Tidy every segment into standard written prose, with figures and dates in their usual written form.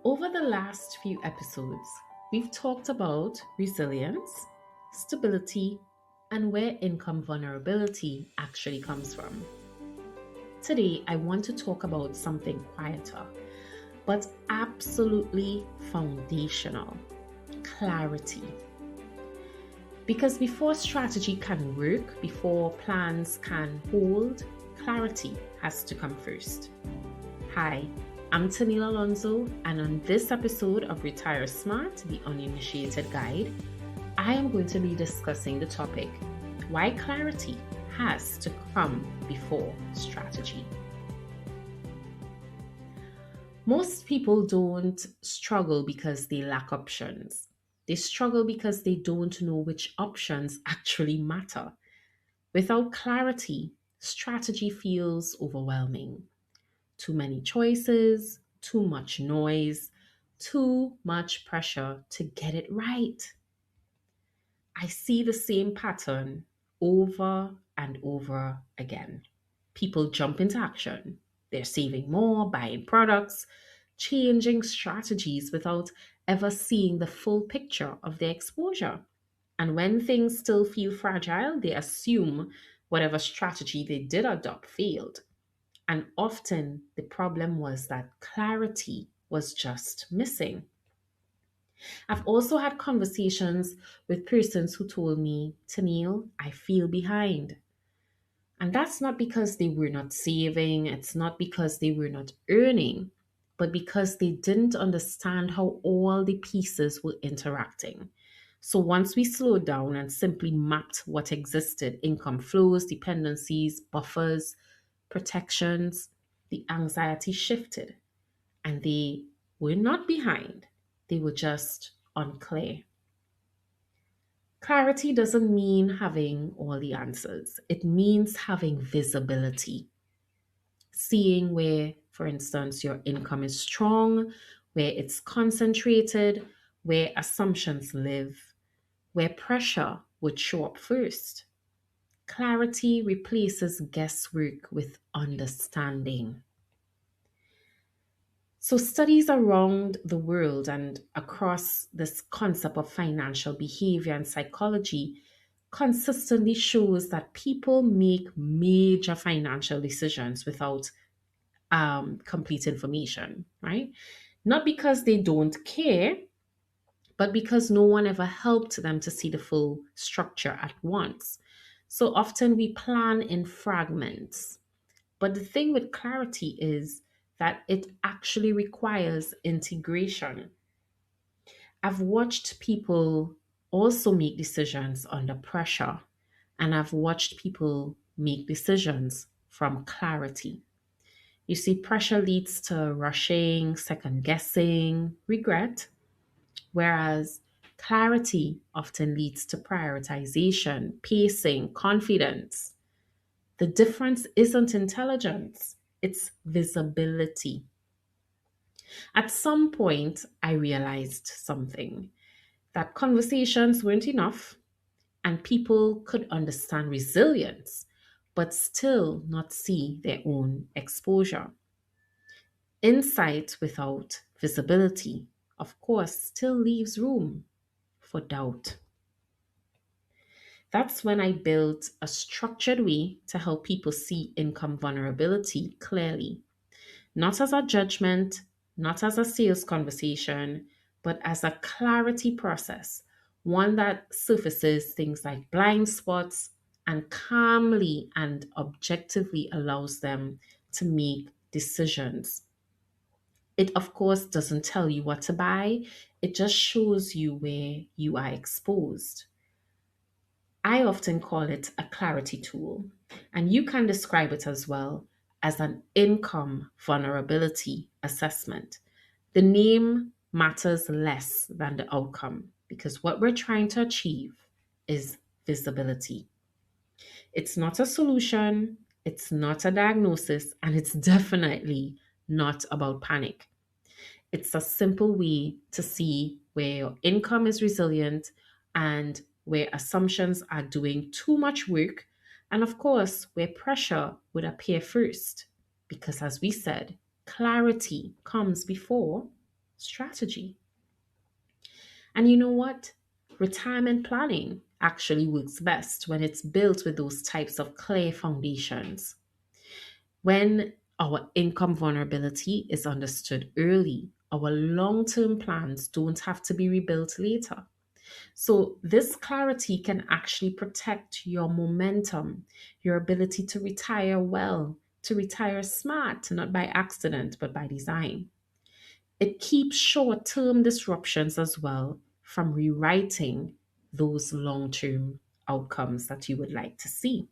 Over the last few episodes, we've talked about resilience, stability, and where income vulnerability actually comes from. Today, I want to talk about something quieter, but absolutely foundational: clarity. Because before strategy can work, before plans can hold, clarity has to come first. Hi, I'm Tennille Alonzo, and on this episode of Retire Smart, the Uninitiated Guide, I am going to be discussing the topic: why clarity has to come before strategy. Most people don't struggle because they lack options. They struggle because they don't know which options actually matter. Without clarity, strategy feels overwhelming. Too many choices, too much noise, too much pressure to get it right. I see the same pattern over and over again. People jump into action. They're saving more, buying products, changing strategies without ever seeing the full picture of their exposure. And when things still feel fragile, they assume whatever strategy they did adopt failed. And often the problem was that clarity was just missing. I've also had conversations with persons who told me, Tennille, I feel behind. And that's not because they were not saving, it's not because they were not earning, but because they didn't understand how all the pieces were interacting. So once we slowed down and simply mapped what existed: income flows, dependencies, buffers, protections, the anxiety shifted, and they were not behind, they were just unclear. Clarity doesn't mean having all the answers, it means having visibility, seeing where, for instance, your income is strong, where it's concentrated, where assumptions live, where pressure would show up first. Clarity replaces guesswork with understanding. So, studies around the world and across this concept of financial behavior and psychology consistently shows that people make major financial decisions without complete information, right? Not because they don't care, but because no one ever helped them to see the full structure at once. So often we plan in fragments. But the thing with clarity is that it actually requires integration. I've watched people also make decisions under pressure, and I've watched people make decisions from clarity. You see, pressure leads to rushing, second guessing, regret, whereas clarity often leads to prioritization, pacing, confidence. The difference isn't intelligence, it's visibility. At some point, I realized something: that conversations weren't enough, and people could understand resilience, but still not see their own exposure. Insight without visibility, of course, still leaves room for doubt. That's when I built a structured way to help people see income vulnerability clearly, not as a judgment, not as a sales conversation, but as a clarity process, one that surfaces things like blind spots and calmly and objectively allows them to make decisions. It, of course, doesn't tell you what to buy, it just shows you where you are exposed. I often call it a clarity tool, and you can describe it as well as an income vulnerability assessment. The name matters less than the outcome because what we're trying to achieve is visibility. It's not a solution, it's not a diagnosis, and it's definitely not about panic. It's a simple way to see where your income is resilient and where assumptions are doing too much work, and of course, where pressure would appear first. Because, as we said, clarity comes before strategy. And you know what? Retirement planning actually works best when it's built with those types of clear foundations. When our income vulnerability is understood early, our long term plans don't have to be rebuilt later. So, this clarity can actually protect your momentum, your ability to retire well, to retire smart, not by accident, but by design. It keeps short term disruptions as well from rewriting those long term outcomes that you would like to see.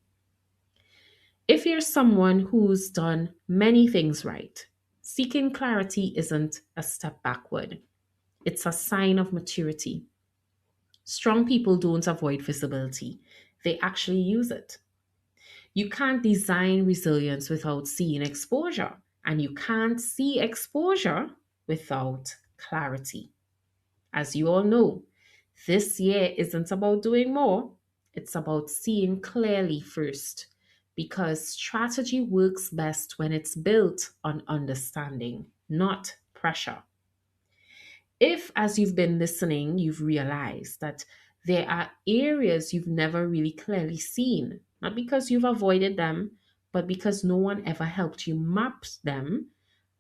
If you're someone who's done many things right, seeking clarity isn't a step backward, it's a sign of maturity. Strong people don't avoid visibility, they actually use it. You can't design resilience without seeing exposure, and you can't see exposure without clarity. As you all know, this year isn't about doing more, it's about seeing clearly first. Because strategy works best when it's built on understanding, not pressure. If, as you've been listening, you've realized that there are areas you've never really clearly seen, not because you've avoided them, but because no one ever helped you map them,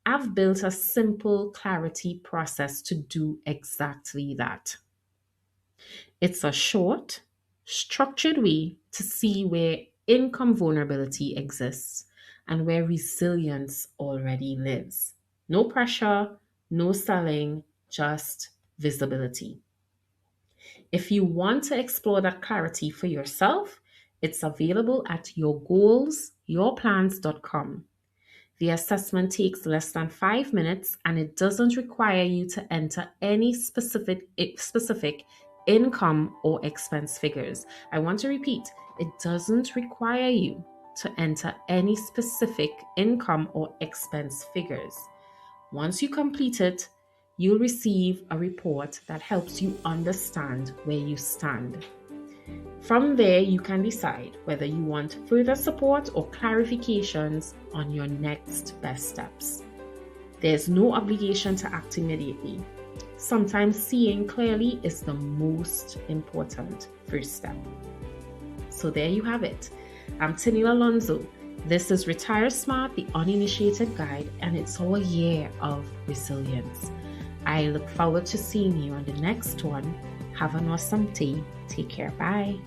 I've built a simple clarity process to do exactly that. It's a short, structured way to see where income vulnerability exists and where resilience already lives. No pressure, no selling, just visibility. If you want to explore that clarity for yourself, it's available at yourgoalsyourplans.com. The assessment takes less than 5 minutes and it doesn't require you to enter any specific income or expense figures. I want to repeat, it doesn't require you to enter any specific income or expense figures. Once you complete it, you'll receive a report that helps you understand where you stand. From there, you can decide whether you want further support or clarifications on your next best steps. There's no obligation to act immediately. Sometimes seeing clearly is the most important first step. So there you have it. I'm Tennille Alonzo. This is Retire Smart, the uninitiated guide, and it's our year of resilience. I look forward to seeing you on the next one. Have an awesome day. Take care. Bye.